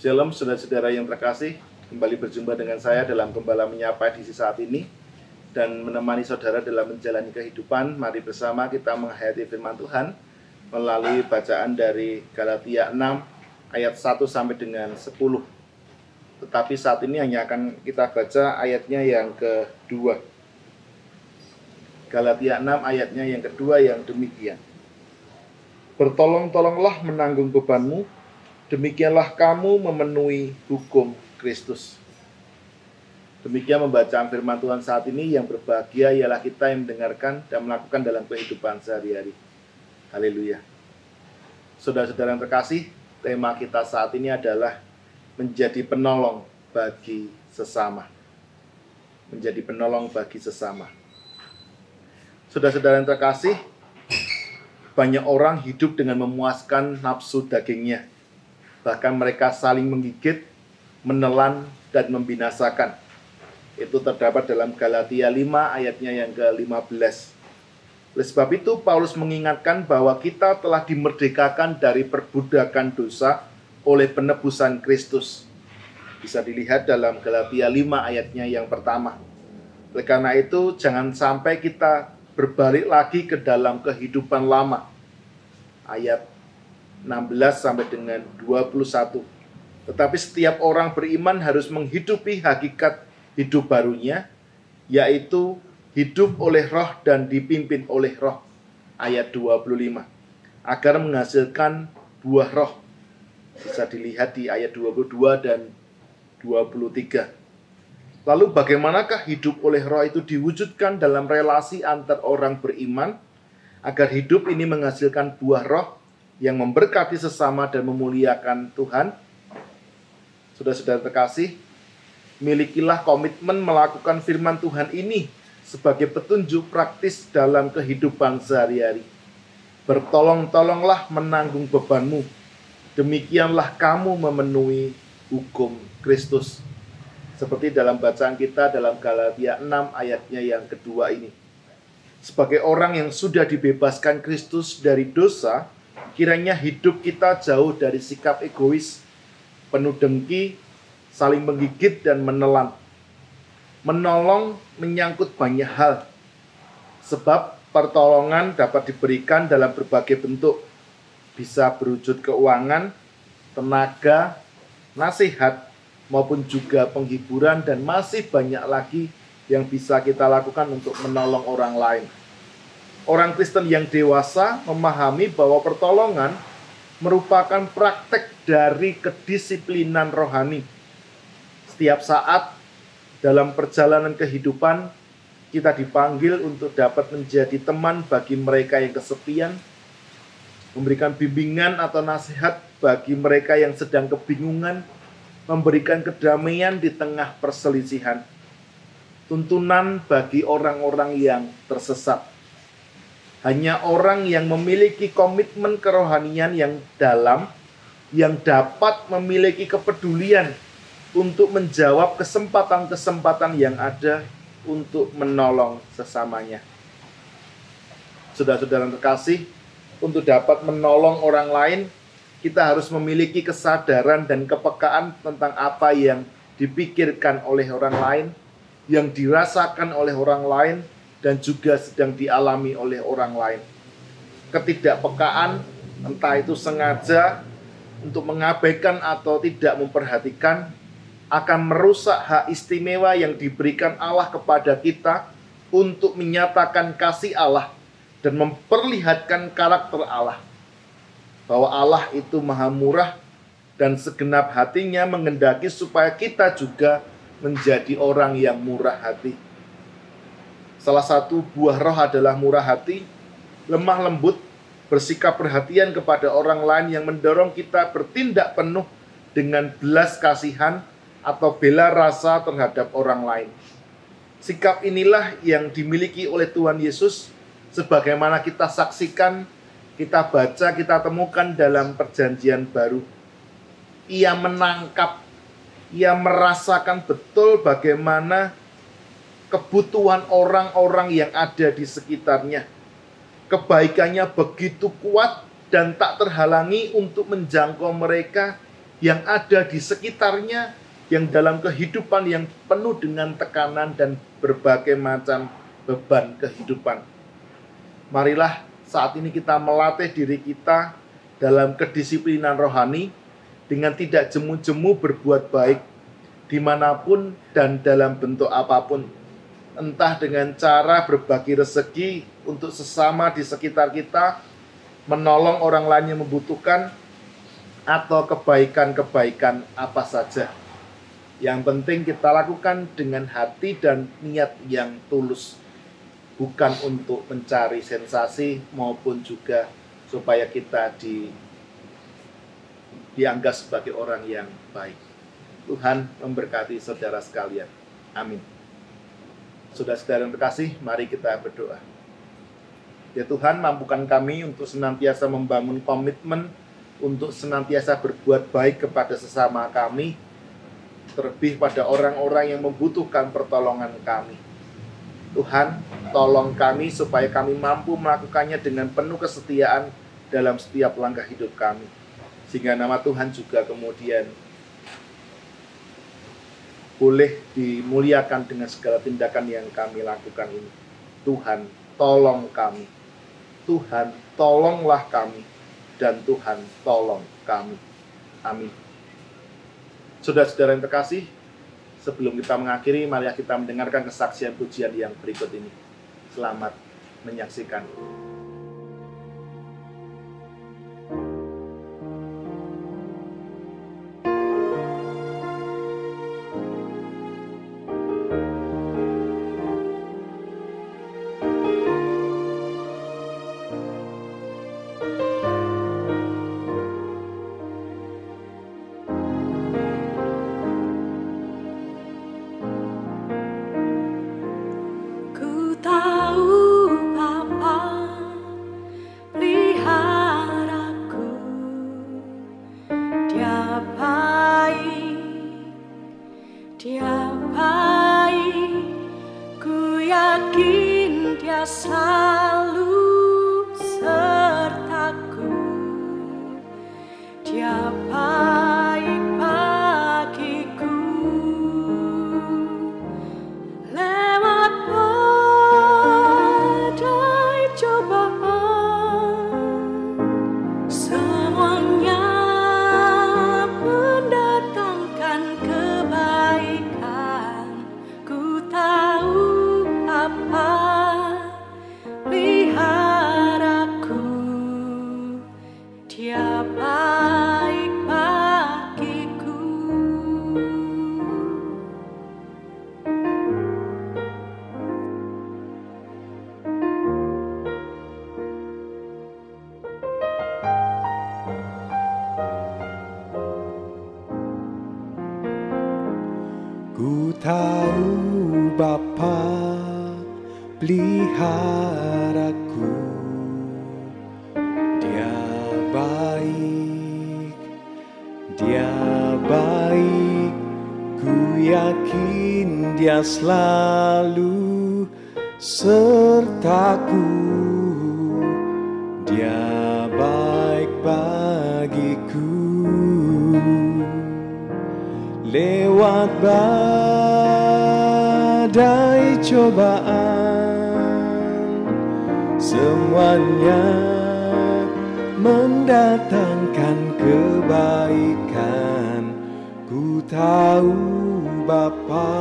Shalom saudara-saudara yang terkasih, kembali berjumpa dengan saya dalam Gembala Menyapa edisi saat ini dan menemani saudara dalam menjalani kehidupan. Mari bersama kita menghayati firman Tuhan melalui bacaan dari Galatia 6 ayat 1 sampai dengan 10. Tetapi saat ini hanya akan kita baca ayatnya yang kedua. Galatia 6 ayatnya yang kedua yang demikian. Bertolong-tolonglah menanggung bebanmu, demikianlah kamu memenuhi hukum Kristus. Demikian pembacaan firman Tuhan saat ini. Yang berbahagia ialah kita yang mendengarkan dan melakukan dalam kehidupan sehari-hari. Haleluya. Saudara-saudara yang terkasih, tema kita saat ini adalah menjadi penolong bagi sesama. Menjadi penolong bagi sesama. Saudara-saudara yang terkasih, banyak orang hidup dengan memuaskan nafsu dagingnya. Bahkan mereka saling menggigit, menelan, dan membinasakan. Itu terdapat dalam Galatia 5 ayatnya yang ke-15. Oleh sebab itu, Paulus mengingatkan bahwa kita telah dimerdekakan dari perbudakan dosa oleh penebusan Kristus. Bisa dilihat dalam Galatia 5 ayatnya yang pertama. Oleh karena itu, jangan sampai kita berbalik lagi ke dalam kehidupan lama. Ayat 16 sampai dengan 21. Tetapi setiap orang beriman harus menghidupi hakikat hidup barunya, yaitu hidup oleh roh dan dipimpin oleh roh. Ayat 25. Agar menghasilkan buah roh. Bisa dilihat di ayat 22 dan 23. Lalu bagaimanakah hidup oleh roh itu diwujudkan dalam relasi antar orang beriman, agar hidup ini menghasilkan buah roh yang memberkati sesama dan memuliakan Tuhan? Saudara-saudara terkasih, milikilah komitmen melakukan firman Tuhan ini sebagai petunjuk praktis dalam kehidupan sehari-hari. Bertolong-tolonglah menanggung bebanmu, demikianlah kamu memenuhi hukum Kristus. Seperti dalam bacaan kita dalam Galatia 6 ayatnya yang kedua ini. Sebagai orang yang sudah dibebaskan Kristus dari dosa, kiranya hidup kita jauh dari sikap egois, penuh dengki, saling menggigit dan menelan. Menolong menyangkut banyak hal. Sebab pertolongan dapat diberikan dalam berbagai bentuk. Bisa berwujud keuangan, tenaga, nasihat, maupun juga penghiburan, dan masih banyak lagi yang bisa kita lakukan untuk menolong orang lain. Orang Kristen yang dewasa memahami bahwa pertolongan merupakan praktek dari kedisiplinan rohani. Setiap saat dalam perjalanan kehidupan, kita dipanggil untuk dapat menjadi teman bagi mereka yang kesepian, memberikan bimbingan atau nasihat bagi mereka yang sedang kebingungan, memberikan kedamaian di tengah perselisihan, tuntunan bagi orang-orang yang tersesat. Hanya orang yang memiliki komitmen kerohanian yang dalam, yang dapat memiliki kepedulian untuk menjawab kesempatan-kesempatan yang ada untuk menolong sesamanya. Saudara-saudara terkasih, untuk dapat menolong orang lain, kita harus memiliki kesadaran dan kepekaan tentang apa yang dipikirkan oleh orang lain, yang dirasakan oleh orang lain, dan juga sedang dialami oleh orang lain. Ketidakpekaan, entah itu sengaja untuk mengabaikan atau tidak memperhatikan, akan merusak hak istimewa yang diberikan Allah kepada kita untuk menyatakan kasih Allah dan memperlihatkan karakter Allah. Bahwa Allah itu maha murah dan segenap hatinya menghendaki supaya kita juga menjadi orang yang murah hati. Salah satu buah roh adalah murah hati, lemah lembut, bersikap perhatian kepada orang lain yang mendorong kita bertindak penuh dengan belas kasihan atau bela rasa terhadap orang lain. Sikap inilah yang dimiliki oleh Tuhan Yesus, sebagaimana kita saksikan, kita baca, kita temukan dalam perjanjian baru. Ia menangkap, ia merasakan betul bagaimana kebutuhan orang-orang yang ada di sekitarnya. Kebaikannya begitu kuat dan tak terhalangi untuk menjangkau mereka yang ada di sekitarnya, yang dalam kehidupan yang penuh dengan tekanan dan berbagai macam beban kehidupan. Marilah saat ini kita melatih diri kita dalam kedisiplinan rohani dengan tidak jemu-jemu berbuat baik dimanapun dan dalam bentuk apapun. Entah dengan cara berbagi rezeki untuk sesama di sekitar kita, menolong orang lain yang membutuhkan, atau kebaikan-kebaikan apa saja. Yang penting kita lakukan dengan hati dan niat yang tulus, bukan untuk mencari sensasi maupun juga supaya kita dianggap sebagai orang yang baik. Tuhan memberkati saudara sekalian. Amin. Saudara-saudara yang terkasih, mari kita berdoa. Ya Tuhan, mampukan kami untuk senantiasa membangun komitmen untuk senantiasa berbuat baik kepada sesama kami, terlebih pada orang-orang yang membutuhkan pertolongan kami. Tuhan, tolong kami supaya kami mampu melakukannya dengan penuh kesetiaan dalam setiap langkah hidup kami, sehingga nama Tuhan juga kemudian boleh dimuliakan dengan segala tindakan yang kami lakukan ini. Tuhan, tolong kami. Tuhan, tolonglah kami. Dan Tuhan, tolong kami. Amin. Saudara-saudara yang terkasih, sebelum kita mengakhiri, mari kita mendengarkan kesaksian pujian yang berikut ini. Selamat menyaksikan. Ku tahu Bapa peliharaku, Dia baik, Dia baik. Ku yakin Dia selalu sertaku, Dia baik bagiku. Lewat badai cobaan, semuanya mendatangkan kebaikan. Ku tahu Bapa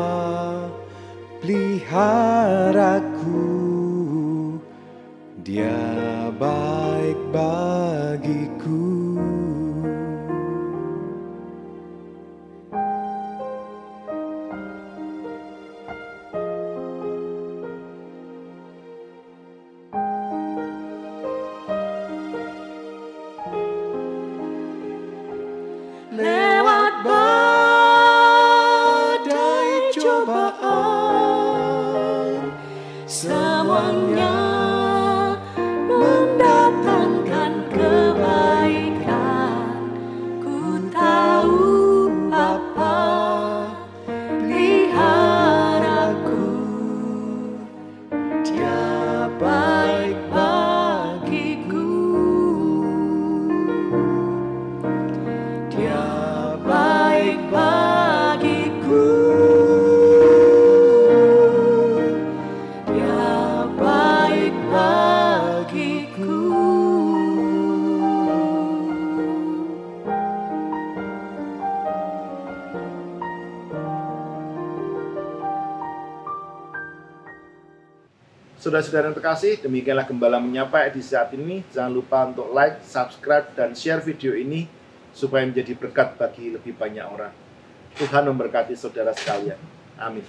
peliharaku, Dia baik bagiku. Lewat badai cobaan, semuanya mendatangkan kebaikan. Ku tahu Bapa peliharaku, Dia baik bagiku. Dia Saudara-saudara yang terkasih, demikianlah Gembala Menyapa edisi saat ini. Jangan lupa untuk like, subscribe, dan share video ini supaya menjadi berkat bagi lebih banyak orang. Tuhan memberkati saudara sekalian. Amin.